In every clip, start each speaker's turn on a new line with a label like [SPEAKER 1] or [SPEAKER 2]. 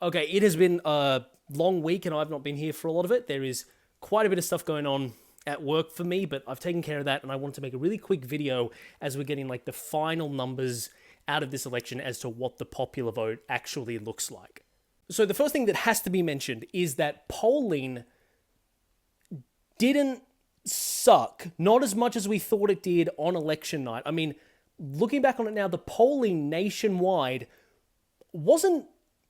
[SPEAKER 1] Okay, it has been a long week and I've not been here for a lot of it. There is quite a bit of stuff going on at work for me, but I've taken care of that and I wanted to make a really quick video as we're getting like the final numbers out of this election as to what the popular vote actually looks like. So the first thing that has to be mentioned is that polling didn't suck, not as much as we thought it did on election night. I mean, looking back on it now, the polling nationwide wasn't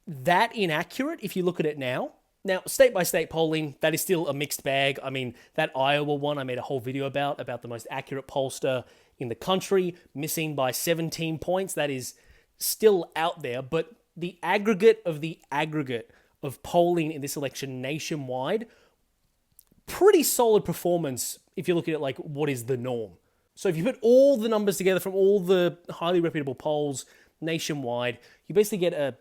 [SPEAKER 1] that inaccurate if you look at it now. Now, state-by-state polling, that is still a mixed bag. I mean, that Iowa one I made a whole video about the most accurate pollster in the country, missing by 17 points. That is still out there, but the aggregate of polling in this election nationwide, pretty solid performance if you look at it like what is the norm. So if you put all the numbers together from all the highly reputable polls nationwide, you basically get a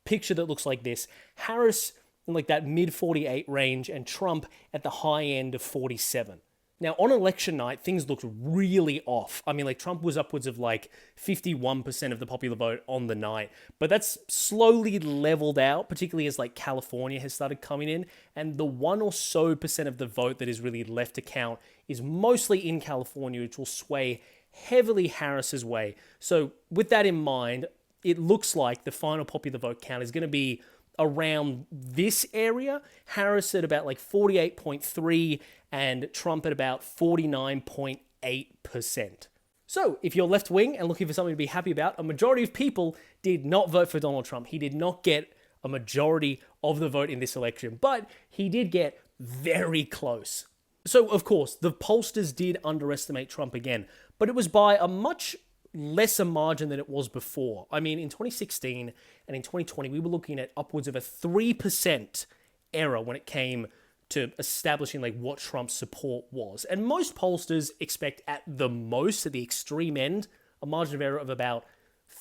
[SPEAKER 1] picture that looks like this. Harris in like that mid 48 range and Trump at the high end of 47. Now on election night, things looked really off. I mean, like Trump was upwards of like 51% of the popular vote on the night, but that's slowly leveled out, particularly as like California has started coming in, and the 1 or so percent of the vote that is really left to count is mostly in California, which will sway heavily Harris's way. So with that in mind, it looks like the final popular vote count is going to be around this area. Harris at about like 48.3 and Trump at about 49.8%. So if you're left wing and looking for something to be happy about, a majority of people did not vote for Donald Trump. He did not get a majority of the vote in this election, but he did get very close. So of course, the pollsters did underestimate Trump again, but it was by a much lesser margin than it was before. I mean, in 2016 and in 2020, we were looking at upwards of a 3% error when it came to establishing like what Trump's support was. And most pollsters expect at the most, at the extreme end, a margin of error of about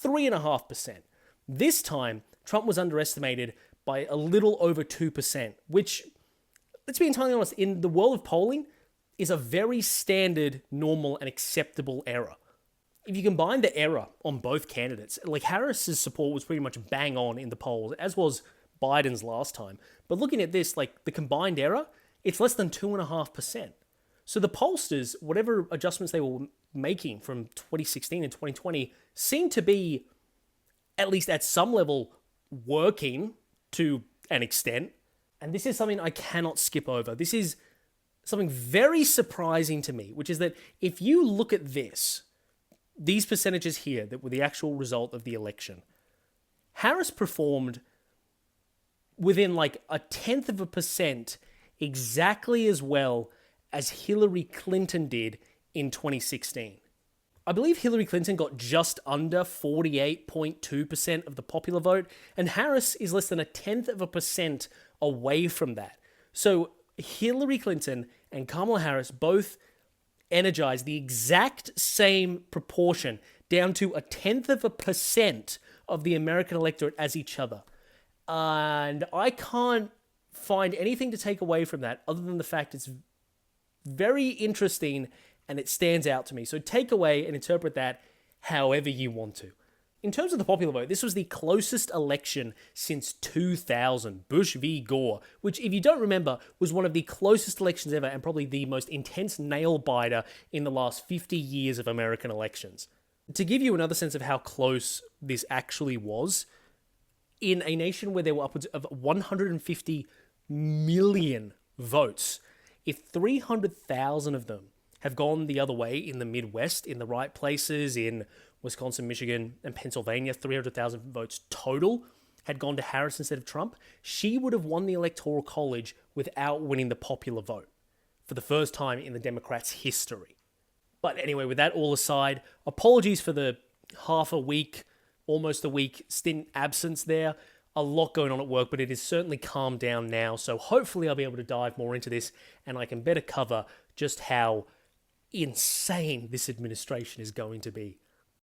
[SPEAKER 1] 3.5%. This time, Trump was underestimated by a little over 2%, which, let's be entirely honest, in the world of polling, is a very standard, normal, and acceptable error. If you combine the error on both candidates, like Harris's support was pretty much bang on in the polls, as was Biden's last time. But looking at this, like the combined error, it's less than 2.5%. So the pollsters, whatever adjustments they were making from 2016 and 2020, seem to be, at least at some level, working to an extent. And this is something I cannot skip over. This is something very surprising to me, which is that if you look at this, these percentages here that were the actual result of the election, Harris performed within like 0.1% exactly as well as Hillary Clinton did in 2016. I believe Hillary Clinton got just under 48.2% of the popular vote, and Harris is less than 0.1% away from that. So Hillary Clinton and Kamala Harris both energized the exact same proportion down to 0.1% of the American electorate as each other. And I can't find anything to take away from that other than the fact it's very interesting and it stands out to me. So take away and interpret that however you want to. In terms of the popular vote, this was the closest election since 2000, Bush v. Gore, which, if you don't remember, was one of the closest elections ever and probably the most intense nail-biter in the last 50 years of American elections. To give you another sense of how close this actually was, in a nation where there were upwards of 150 million votes, if 300,000 of them have gone the other way in the Midwest, in the right places, in Wisconsin, Michigan, and Pennsylvania, 300,000 votes total had gone to Harris instead of Trump, she would have won the Electoral College without winning the popular vote for the first time in the Democrats' history. But anyway, with that all aside, apologies for the half a week, almost a week stint absence there. A lot going on at work, but it is certainly calmed down now, so hopefully I'll be able to dive more into this and I can better cover just how insane this administration is going to be.